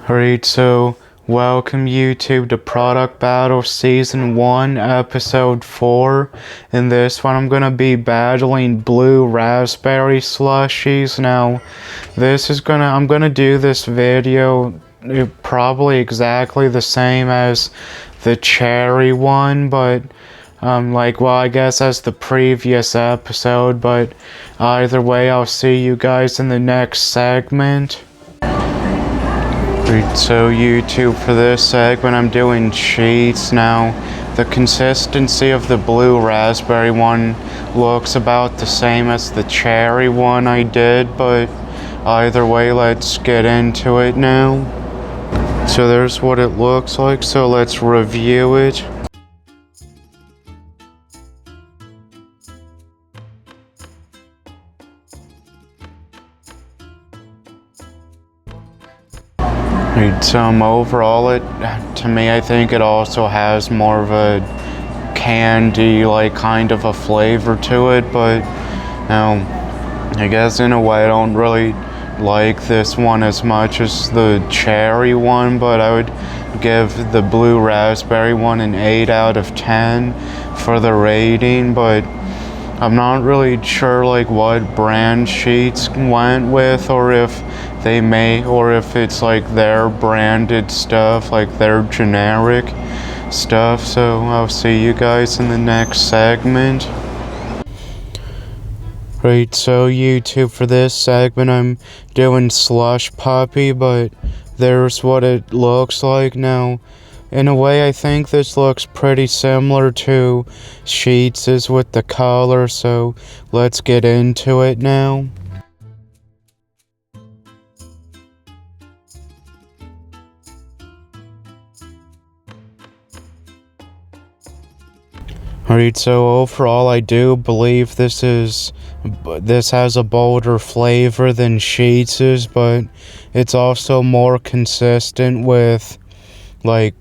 Alright, so welcome YouTube to Product Battle Season 1, Episode 4. In this one, I'm gonna be battling blue raspberry slushies. Now, I'm gonna do this video probably exactly the same as the cherry one, but I guess as the previous episode, but either way, I'll see you guys in the next segment. So YouTube, for this segment I'm doing sheets. Now the consistency of the blue raspberry one looks about the same as the cherry one I did, but either way, let's get into it now. So there's what it looks like, so let's review it. Overall, to me, I think it also has more of a candy, kind of a flavor to it, but I guess in a way I don't really like this one as much as the cherry one, but I would give the blue raspberry one an 8 out of 10 for the rating, but I'm not really sure what brand Sheets went with, or if it's their branded stuff, their generic stuff. So I'll see you guys in the next segment. Right, so YouTube, for this segment I'm doing Slush Puppy, but there's what it looks like. Now, in a way, I think this looks pretty similar to Sheets' with the color, so let's get into it now. Alright, so overall I do believe this has a bolder flavor than Sheets', but it's also more consistent with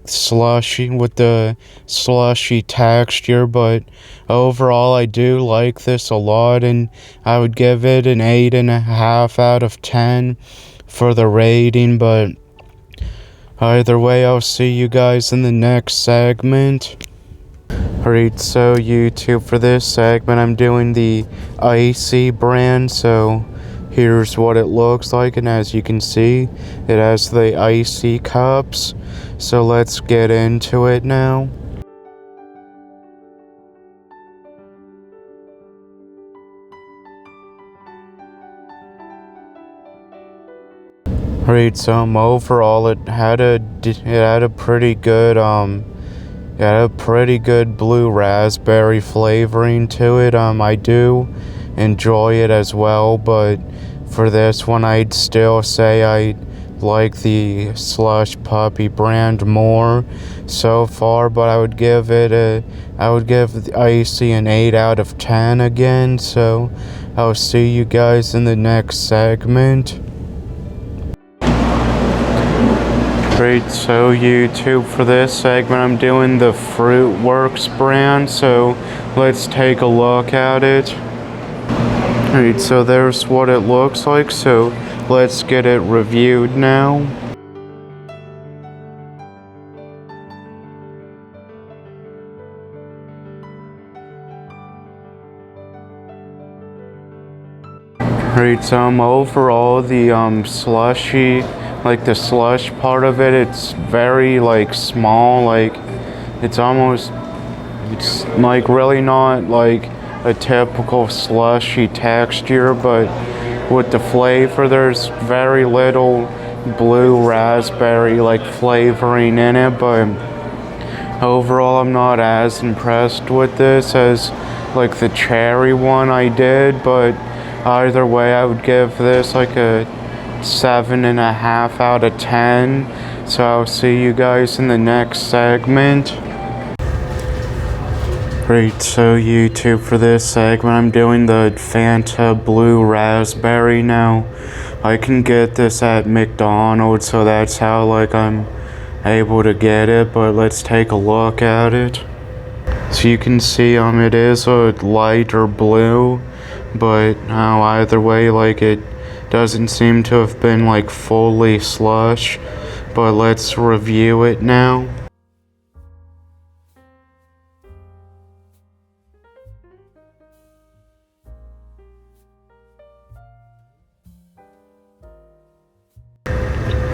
slushy, with the slushy texture. But overall I do like this a lot, and I would give it an 8.5 out of 10 for the rating. But either way, I'll see you guys in the next segment. Alright, so YouTube, for this segment I'm doing the Icy brand, so here's what it looks like, and as you can see, it has the icy cups, so let's get into it now. Alright, so overall it had a pretty good blue raspberry flavoring to it. I do enjoy it as well, but for this one I'd still say I like the Slush Puppy brand more so far, but I would give the Icy an 8 out of 10 again. So I'll see you guys in the next segment. Great, so YouTube, for this segment I'm doing the Fruit Works brand, so let's take a look at it. Alright, so there's what it looks like, so let's get it reviewed now. Alright, so overall the slushy, the slush part of it, it's very small, it's really not a typical slushy texture, but with the flavor there's very little blue raspberry flavoring in it. But overall I'm not as impressed with this as the cherry one I did, but either way I would give this a 7.5 out of 10. So I'll see you guys in the next segment. Great, so YouTube, for this segment I'm doing the Fanta blue raspberry. Now I can get this at McDonald's, so that's how I'm able to get it, but let's take a look at it. So you can see it is a lighter blue, but either way it doesn't seem to have been fully slush, but let's review it now.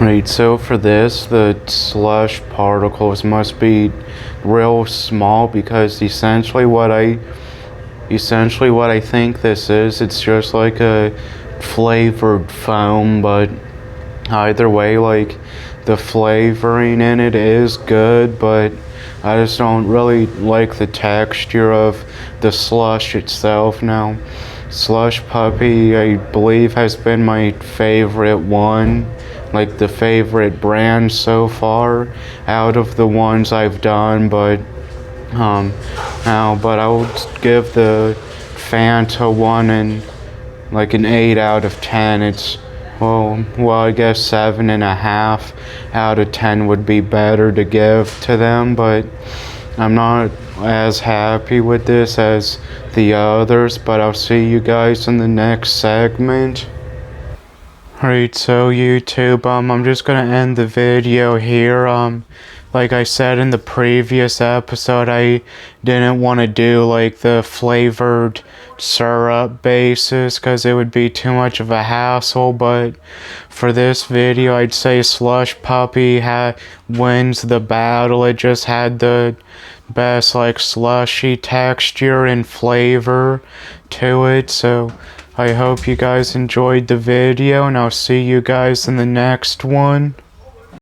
Right, so for this, the slush particles must be real small, because essentially what I think this is, it's just like a flavored foam, but either way, like, the flavoring in it is good, but I just don't really like the texture of the slush itself. Now, Slush Puppy, I believe, has been my favorite one, like the favorite brand so far out of the ones I've done, but I would give the Fanta one an 8 out of 10. It's I guess 7.5 out of 10 would be better to give to them, but I'm not as happy with this as the others. But I'll see you guys in the next segment. Alright, so YouTube, I'm just gonna end the video here. Like I said in the previous episode, I didn't want to do like the flavored syrup bases because it would be too much of a hassle, but for this video, I'd say Slush Puppy wins the battle. It just had the best like slushy texture and flavor to it, so I hope you guys enjoyed the video, and I'll see you guys in the next one.